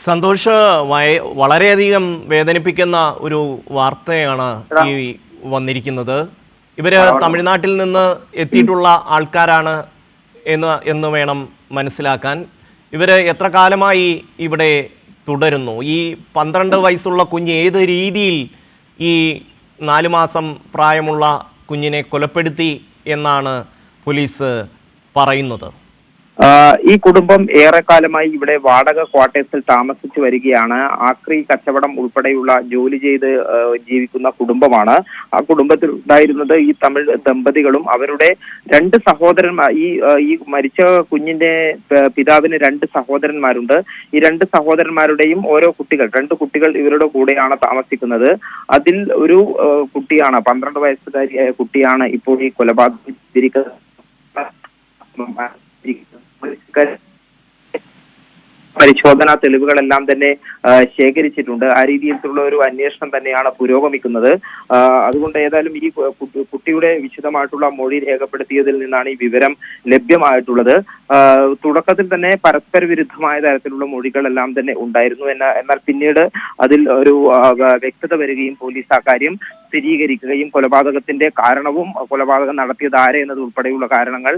സന്തോഷ്, വളരെയധികം വേദനിപ്പിക്കുന്ന ഒരു വാർത്തയാണ് ഈ വന്നിരിക്കുന്നത്. ഇവര് തമിഴ്നാട്ടിൽ നിന്ന് എത്തിയിട്ടുള്ള ആൾക്കാരാണ് എന്ന് വേണം മനസ്സിലാക്കാൻ. ഇവര് എത്ര കാലമായി ഇവിടെ തുടരുന്നു? ഈ 12 വയസ്സുള്ള കുഞ്ഞ് ഏത് രീതിയിൽ ഈ 4 മാസം പ്രായമുള്ള കുഞ്ഞിനെ കൊലപ്പെടുത്തി എന്നാണ് പോലീസ് പറയുന്നത്? ഈ കുടുംബം ഏറെക്കാലമായി ഇവിടെ വാടക ക്വാർട്ടേഴ്സിൽ താമസിച്ചു വരികയാണ്. ആക്രി കച്ചവടം ഉൾപ്പെടെയുള്ള ജോലി ചെയ്ത് ജീവിക്കുന്ന കുടുംബമാണ്. ആ കുടുംബത്തിൽ ഉണ്ടായിരുന്നത് ഈ തമിഴ് ദമ്പതികളും അവരുടെ 2 സഹോദരന്മാർ. ഈ മരിച്ച കുഞ്ഞിന്റെ പിതാവിന് 2 സഹോദരന്മാരുണ്ട്. ഈ 2 സഹോദരന്മാരുടെയും ഓരോ കുട്ടികൾ, 2 കുട്ടികൾ ഇവരുടെ കൂടെയാണ് താമസിക്കുന്നത്. അതിൽ ഒരു കുട്ടിയാണ്, 12 വയസ്സുകാരിയായ കുട്ടിയാണ് ഇപ്പോൾ ഈ കൊലപാതകം ചെയ്തിരിക്കുന്നത്. പരിശോധനാ തെളിവുകളെല്ലാം തന്നെ ശേഖരിച്ചിട്ടുണ്ട്. ആ രീതിയിലുള്ള ഒരു അന്വേഷണം തന്നെയാണ് പുരോഗമിക്കുന്നത്. അതുകൊണ്ട് ഏതായാലും ഈ കുട്ടിയുടെ വിശദമായിട്ടുള്ള മൊഴി രേഖപ്പെടുത്തിയതിൽ നിന്നാണ് ഈ വിവരം ലഭ്യമായിട്ടുള്ളത്. തുടക്കത്തിൽ തന്നെ പരസ്പര വിരുദ്ധമായ തരത്തിലുള്ള മൊഴികളെല്ലാം തന്നെ ഉണ്ടായിരുന്നു. എന്നാൽ പിന്നീട് അതിൽ ഒരു വ്യക്തത വരികയും പോലീസ് ആ കാര്യം സ്ഥിരീകരിക്കുകയും കൊലപാതകത്തിന്റെ കാരണവും കൊലപാതകം നടത്തിയത് ആരെ എന്നത് ഉൾപ്പെടെയുള്ള കാരണങ്ങൾ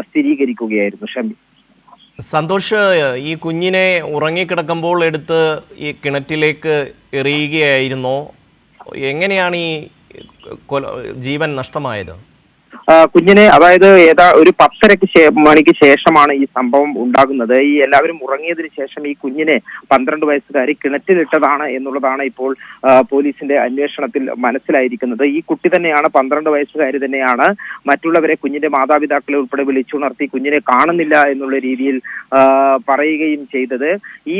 സ്ഥിരീകരിക്കുകയായിരുന്നു. ഷമി, സന്തോഷ്, ഈ കുഞ്ഞിനെ ഉറങ്ങിക്കിടക്കുമ്പോൾ എടുത്ത് ഈ കിണറ്റിലേക്ക് എറിയുകയായിരുന്നോ? എങ്ങനെയാണ് ഈ ജീവൻ നഷ്ടമായത്? കുഞ്ഞിനെ, അതായത് ഒരു 10:30 മണിക്ക് ശേഷമാണ് ഈ സംഭവം ഉണ്ടാകുന്നത്. ഈ എല്ലാവരും ഉറങ്ങിയതിനു ശേഷം ഈ കുഞ്ഞിനെ 12 വയസ്സുകാരി കിണറ്റിലിട്ടതാണ് എന്നുള്ളതാണ് ഇപ്പോൾ പോലീസിന്റെ അന്വേഷണത്തിൽ മനസ്സിലായിരിക്കുന്നത്. ഈ കുട്ടി തന്നെയാണ്, 12 വയസ്സുകാരി തന്നെയാണ് മറ്റുള്ളവരെ, കുഞ്ഞിന്റെ മാതാപിതാക്കളെ ഉൾപ്പെടെ വിളിച്ചുണർത്തി കുഞ്ഞിനെ കാണുന്നില്ല എന്നുള്ള രീതിയിൽ പറയുകയും ചെയ്തത്. ഈ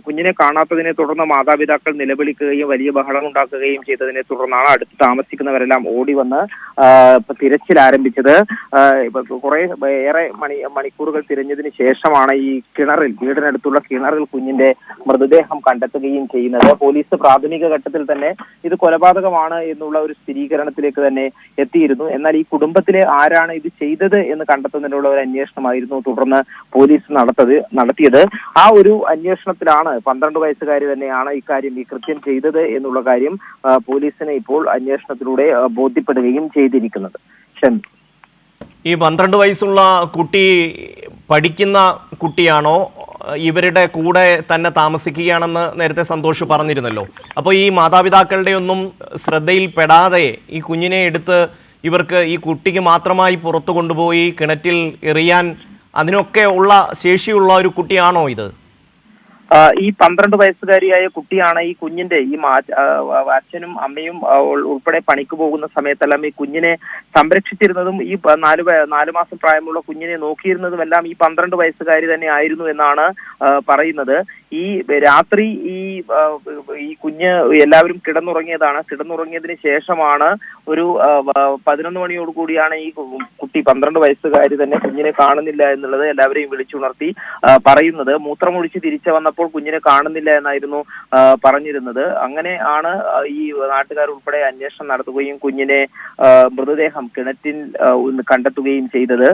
കുഞ്ഞിനെ കാണാത്തതിനെ തുടർന്ന് മാതാപിതാക്കൾ നിലവിളിക്കുകയും വലിയ ബഹളം ഉണ്ടാക്കുകയും ചെയ്തതിനെ തുടർന്നാണ് അടുത്ത് താമസിക്കുന്നവരെല്ലാം ഓടി വന്ന് തിരച്ചിൽ ആരംഭിച്ചത്. ഏറെ മണിക്കൂറുകൾ തിരഞ്ഞതിന് ശേഷമാണ് ഈ കിണറിൽ, വീടിനടുത്തുള്ള കിണറിൽ കുഞ്ഞിന്റെ മൃതദേഹം കണ്ടെത്തുകയും ചെയ്യുന്നത്. പോലീസ് പ്രാഥമിക ഘട്ടത്തിൽ തന്നെ ഇത് കൊലപാതകമാണ് എന്നുള്ള ഒരു സ്ഥിരീകരണത്തിലേക്ക് തന്നെ എത്തിയിരുന്നു. എന്നാൽ ഈ കുടുംബത്തിലെ ആരാണ് ഇത് ചെയ്തത് എന്ന് കണ്ടെത്തുന്നതിനുള്ള ഒരു അന്വേഷണമായിരുന്നു തുടർന്ന് പോലീസ് നടത്തിയത്. ആ ഒരു അന്വേഷണത്തിലാണ് 12 വയസ്സുകാരി തന്നെയാണ് ഇക്കാര്യം, ഈ കൃത്യം ചെയ്തത് എന്നുള്ള കാര്യം പോലീസിനെ ഇപ്പോൾ അന്വേഷണത്തിലൂടെ ബോധ്യപ്പെടുകയും ചെയ്തിരിക്കുന്നത്. ഈ 12 വയസ്സുള്ള കുട്ടി പഠിക്കുന്ന കുട്ടിയാണോ? ഇവരുടെ കൂടെ തന്നെ താമസിക്കുകയാണെന്ന് നേരത്തെ സന്തോഷ് പറഞ്ഞിരുന്നല്ലോ. അപ്പോൾ ഈ മാതാപിതാക്കളുടെ ഒന്നും ശ്രദ്ധയിൽപ്പെടാതെ ഈ കുഞ്ഞിനെ എടുത്ത് ഇവർക്ക്, ഈ കുട്ടിക്ക് മാത്രമായി പുറത്തു കൊണ്ടുപോയി കിണറ്റിൽ എറിയാൻ അതിനൊക്കെ ഉള്ള ശേഷിയുള്ള ഒരു കുട്ടിയാണോ ഇത്? ഈ 12 വയസ്സുകാരിയായ കുട്ടിയാണ് ഈ കുഞ്ഞിന്റെ, ഈ അച്ഛനും അമ്മയും ഉൾപ്പെടെ പണിക്ക് പോകുന്ന സമയത്തെല്ലാം ഈ കുഞ്ഞിനെ സംരക്ഷിച്ചിരുന്നതും ഈ 4 മാസം പ്രായമുള്ള കുഞ്ഞിനെ നോക്കിയിരുന്നതുമെല്ലാം ഈ 12 വയസ്സുകാരി തന്നെ ആയിരുന്നു എന്നാണ് പറയുന്നത്. ഈ രാത്രി ഈ കുഞ്ഞ് എല്ലാവരും കിടന്നുറങ്ങിയതിന് ശേഷമാണ് ഒരു 11 മണിയോട് കൂടിയാണ് ഈ കുട്ടി, 12 വയസ്സുകാരി തന്നെ, കുഞ്ഞിനെ കാണുന്നില്ല എന്നുള്ളത് എല്ലാവരെയും വിളിച്ചുണർത്തി പറയുന്നത്. മൂത്രമൊഴിച്ച് തിരിച്ചു വന്നപ്പോൾ കുഞ്ഞിനെ കാണുന്നില്ല എന്നായിരുന്നു പറഞ്ഞിരുന്നത്. അങ്ങനെ ആണ് ഈ നാട്ടുകാർ ഉൾപ്പെടെ അന്വേഷണം നടത്തുകയും കുഞ്ഞിനെ മൃതദേഹം കിണറ്റിൽ കണ്ടെത്തുകയും ചെയ്തത്.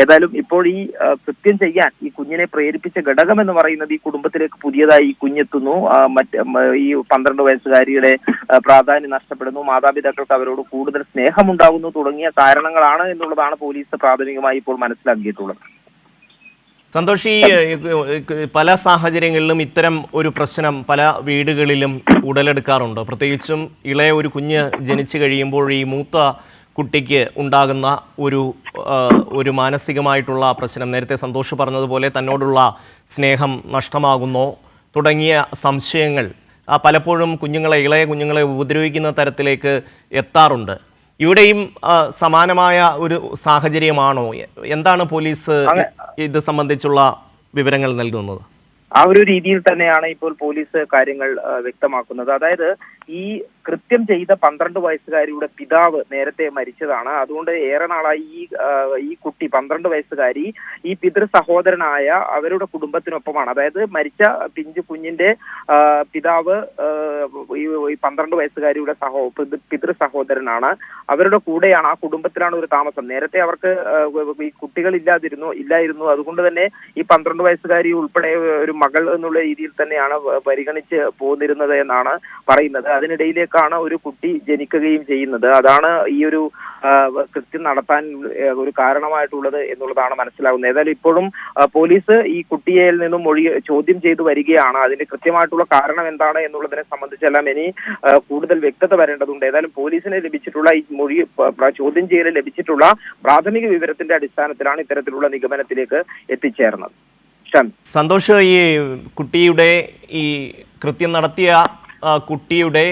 ഏതായാലും ഇപ്പോൾ ഈ കൃത്യം ചെയ്യാൻ ഈ കുഞ്ഞിനെ പ്രേരിപ്പിച്ച ഘടകം എന്ന് പറയുന്നത്, ഈ കുടുംബത്തിലേക്ക് പുതിയതായി ഈ കുഞ്ഞെത്തുന്നു, ഈ 12 വയസ്സുകാരിയുടെ പ്രാധാന്യം നഷ്ടപ്പെടുന്നു, മാതാപിതാക്കൾക്ക് അവരോട് കൂടുതൽ സ്നേഹമുണ്ടാകുന്നു തുടങ്ങിയ കാരണങ്ങളാണ് എന്നുള്ളതാണ് പോലീസ് പ്രാഥമികമായി ഇപ്പോൾ മനസ്സിലാക്കിയിട്ടുള്ളത്. സന്തോഷ്, പല സാഹചര്യങ്ങളിലും ഇത്തരം ഒരു പ്രശ്നം പല വീടുകളിലും ഉടലെടുക്കാറുണ്ട്. പ്രത്യേകിച്ചും ഇളയ ഒരു കുഞ്ഞ് ജനിച്ചു കഴിയുമ്പോൾ ഈ മൂത്ത കുട്ടിക്ക് ഉണ്ടാകുന്ന ഒരു മാനസികമായിട്ടുള്ള പ്രശ്നം, നേരത്തെ സന്തോഷ് പറഞ്ഞതുപോലെ തന്നോടുള്ള സ്നേഹം നഷ്ടമാകുന്നോ തുടങ്ങിയ സംശയങ്ങൾ പലപ്പോഴും ഇളയ കുഞ്ഞുങ്ങളെ ഉപദ്രവിക്കുന്ന തരത്തിലേക്ക് എത്താറുണ്ട്. ഇവിടെയും സമാനമായ ഒരു സാഹചര്യമാണോ? എന്താണ് പോലീസ് ഇത് സംബന്ധിച്ചുള്ള വിവരങ്ങൾ നൽകുന്നത്? ആ ഒരു രീതിയിൽ തന്നെയാണ് ഇപ്പോൾ പോലീസ് കാര്യങ്ങൾ വ്യക്തമാക്കുന്നത്. അതായത് ഈ കൃത്യം ചെയ്ത 12 വയസ്സുകാരിയുടെ പിതാവ് നേരത്തെ മരിച്ചതാണ്. അതുകൊണ്ട് ഏറെ നാളായി ഈ കുട്ടി 12 വയസ്സുകാരി ഈ പിതൃ സഹോദരനായ അവരുടെ കുടുംബത്തിനൊപ്പമാണ്. അതായത് മരിച്ച പിഞ്ചു കുഞ്ഞിന്റെ പിതാവ് ഈ 12 വയസ്സുകാരിയുടെ പിതൃ സഹോദരനാണ്. അവരുടെ കൂടെയാണ്, ആ കുടുംബത്തിലാണ് ഒരു താമസം. നേരത്തെ അവർക്ക് ഈ കുട്ടികൾ ഇല്ലായിരുന്നു. അതുകൊണ്ട് തന്നെ ഈ 12 വയസ്സുകാരി ഉൾപ്പെടെ ഒരു മകൾ എന്നുള്ള രീതിയിൽ തന്നെയാണ് പരിഗണിച്ച് പോന്നിരുന്നത് എന്നാണ് പറയുന്നത്. അതിനിടയിലേക്കാണ് ഒരു കുട്ടി ജനിക്കുകയും ചെയ്യുന്നത്. അതാണ് ഈ ഒരു കൃത്യം നടത്താൻ ഒരു കാരണമായിട്ടുള്ളത് എന്നുള്ളതാണ് മനസ്സിലാകുന്നത്. ഏതായാലും ഇപ്പോഴും പോലീസ് ഈ കുട്ടിയിൽ നിന്നും ചോദ്യം ചെയ്തു വരികയാണ്. അതിന്റെ കൃത്യമായിട്ടുള്ള കാരണം എന്താണ് എന്നുള്ളതിനെ സംബന്ധിച്ചെല്ലാം ഇനി കൂടുതൽ വ്യക്തത വരേണ്ടതുണ്ട്. ഏതായാലും പോലീസിന് ലഭിച്ചിട്ടുള്ള ഈ ചോദ്യം ചെയ്യൽ ലഭിച്ചിട്ടുള്ള പ്രാഥമിക വിവരത്തിന്റെ അടിസ്ഥാനത്തിലാണ് ഇത്തരത്തിലുള്ള നിഗമനത്തിലേക്ക് എത്തിച്ചേർന്നത്. സന്തോഷ്, ഈ കുട്ടിയുടെ ഈ കൃത്യം നടത്തിയ കുട്ടിയുടെ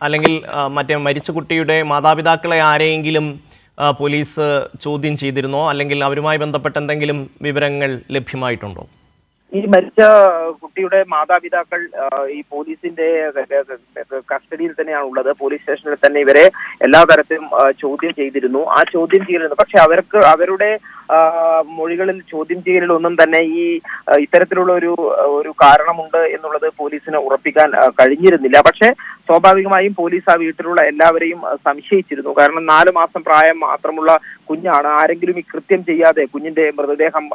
അല്ലെങ്കിൽ മറ്റേ മരിച്ച കുട്ടിയുടെ മാതാപിതാക്കളെ ആരെയെങ്കിലും പോലീസ് ചോദ്യം ചെയ്തിരുന്നോ, അല്ലെങ്കിൽ അവരുമായി ബന്ധപ്പെട്ട എന്തെങ്കിലും വിവരങ്ങൾ ലഭ്യമായിട്ടുണ്ടോ? ഈ മരിച്ച കുട്ടിയുടെ മാതാപിതാക്കൾ ഈ പോലീസിന്റെ കസ്റ്റഡിയിൽ തന്നെയാണ് ഉള്ളത്. പോലീസ് സ്റ്റേഷനിൽ തന്നെ ഇവരെ എല്ലാ തരത്തിലും ചോദ്യം ചെയ്തിരുന്നു. ആ ചോദ്യം ചെയ്യലിരുന്നു, പക്ഷെ അവരുടെ മൊഴികളിൽ ചോദ്യം ചെയ്യലിലൊന്നും തന്നെ ഈ ഇത്തരത്തിലുള്ള ഒരു കാരണമുണ്ട് എന്നുള്ളത് പോലീസിന് ഉറപ്പിക്കാൻ കഴിഞ്ഞിരുന്നില്ല. പക്ഷെ സ്വാഭാവികമായും പോലീസ് ആ വീട്ടിലുള്ള എല്ലാവരെയും സംശയിച്ചിരുന്നു. കാരണം 4 മാസം പ്രായം മാത്രമുള്ള കുഞ്ഞാണ്. ആരെങ്കിലും ഈ കൃത്യം ചെയ്യാതെ കുഞ്ഞിന്റെ മൃതദേഹം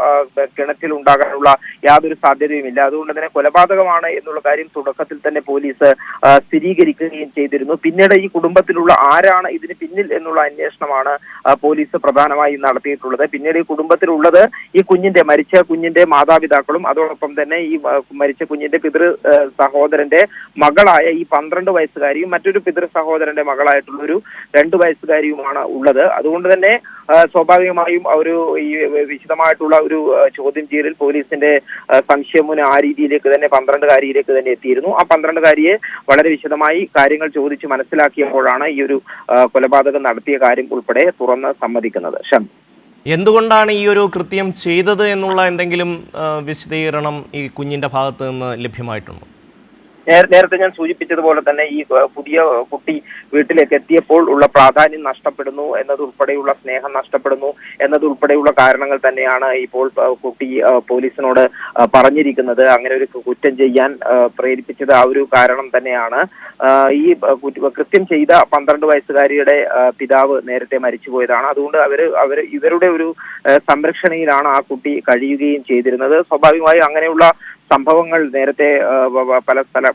കിണറ്റിൽ ഉണ്ടാകാനുള്ള യാതൊരു സാധ്യതയുമില്ല. അതുകൊണ്ട് തന്നെ കൊലപാതകമാണ് എന്നുള്ള കാര്യം തുടക്കത്തിൽ തന്നെ പോലീസ് സ്ഥിരീകരിക്കുകയും ചെയ്തിരുന്നു. പിന്നീട് ഈ കുടുംബത്തിലുള്ള ആരാണ് ഇതിന് പിന്നിൽ എന്നുള്ള അന്വേഷണമാണ് പോലീസ് പ്രധാനമായും നടത്തിയിട്ടുള്ളത്. പിന്നീട് ഈ കുടുംബത്തിലുള്ളത് ഈ മരിച്ച കുഞ്ഞിന്റെ മാതാപിതാക്കളും അതോടൊപ്പം തന്നെ ഈ മരിച്ച കുഞ്ഞിന്റെ പിതൃ സഹോദരന്റെ മകളായ ഈ 12 വയസ്സുകാരിയും മറ്റൊരു പിതൃ സഹോദരന്റെ മകളായിട്ടുള്ള ഒരു 2 വയസ്സുകാരിയുമാണ് ഉള്ളത്. അതുകൊണ്ട് തന്നെ സ്വാഭാവികമായും ഈ വിശദമായിട്ടുള്ള ഒരു ചോദ്യം ചെയ്യലിൽ പോലീസിന്റെ സംശയമുന ആ രീതിയിലേക്ക് തന്നെ 12-കാരിയിലേക്ക് തന്നെ എത്തിയിരുന്നു. ആ 12-കാരിയെ വളരെ വിശദമായി കാര്യങ്ങൾ ചോദിച്ച് മനസ്സിലാക്കിയപ്പോഴാണ് ഈ ഒരു കൊലപാതകം നടത്തിയ കാര്യം ഉൾപ്പെടെ തുറന്ന് സമ്മതിക്കുന്നത്. എന്തുകൊണ്ടാണ് ഈ ഒരു കൃത്യം ചെയ്തത് എന്നുള്ള എന്തെങ്കിലും വിശദീകരണം ഈ കുഞ്ഞിന്റെ ഭാഗത്ത് നിന്ന് ലഭ്യമായിട്ടുണ്ടോ? നേരത്തെ ഞാൻ സൂചിപ്പിച്ചതുപോലെ തന്നെ ഈ പുതിയ കുട്ടി വീട്ടിലേക്ക് എത്തിയപ്പോൾ ഉള്ള പ്രാധാന്യം നഷ്ടപ്പെടുന്നു എന്നതുൾപ്പെടെയുള്ള സ്നേഹം നഷ്ടപ്പെടുന്നു എന്നതുൾപ്പെടെയുള്ള കാരണങ്ങൾ തന്നെയാണ് ഇപ്പോൾ കുട്ടി പോലീസിനോട് പറഞ്ഞിരിക്കുന്നത്. അങ്ങനെ ഒരു കുറ്റം ചെയ്യാൻ പ്രേരിപ്പിച്ചത് ആ ഒരു കാരണം തന്നെയാണ്. ഈ കൃത്യം ചെയ്ത 12 വയസ്സുകാരിയുടെ പിതാവ് നേരത്തെ മരിച്ചുപോയതാണ്. അതുകൊണ്ട് ഇവരുടെ ഒരു സംരക്ഷണയിലാണ് ആ കുട്ടി കഴിയുകയും ചെയ്തിരുന്നത്. സ്വാഭാവികമായും അങ്ങനെയുള്ള സംഭവങ്ങൾ നേരത്തെ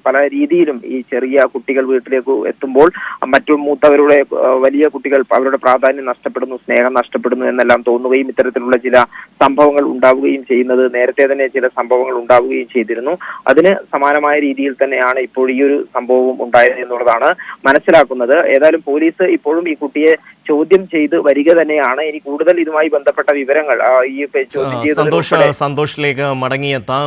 പല രീതിയിലും ഈ ചെറിയ കുട്ടികൾ വീട്ടിലേക്ക് എത്തുമ്പോൾ മറ്റു മൂത്തവരുടെ വലിയ കുട്ടികൾ അവരുടെ പ്രാധാന്യം നഷ്ടപ്പെടുന്നു, സ്നേഹം നഷ്ടപ്പെടുന്നു എന്നെല്ലാം തോന്നുകയും ഇത്തരത്തിലുള്ള ചില സംഭവങ്ങൾ ഉണ്ടാവുകയും ചെയ്യുന്നത് നേരത്തെ തന്നെ ചില സംഭവങ്ങൾ ഉണ്ടാവുകയും ചെയ്തിരുന്നു. അതിന് സമാനമായ രീതിയിൽ തന്നെയാണ് ഇപ്പോൾ ഈ ഒരു സംഭവവും ഉണ്ടായത് എന്നുള്ളതാണ് മനസ്സിലാക്കുന്നത്. ഏതായാലും പോലീസ് ഇപ്പോഴും ഈ കുട്ടിയെ ചോദ്യം ചെയ്ത് വരിക തന്നെയാണ്. ഇനി കൂടുതൽ ഇതുമായി ബന്ധപ്പെട്ട വിവരങ്ങൾ ഈ ചോദ്യം ചെയ്തതിലൂടെ സന്തോഷിലേക്ക് മടങ്ങിയെത്താം.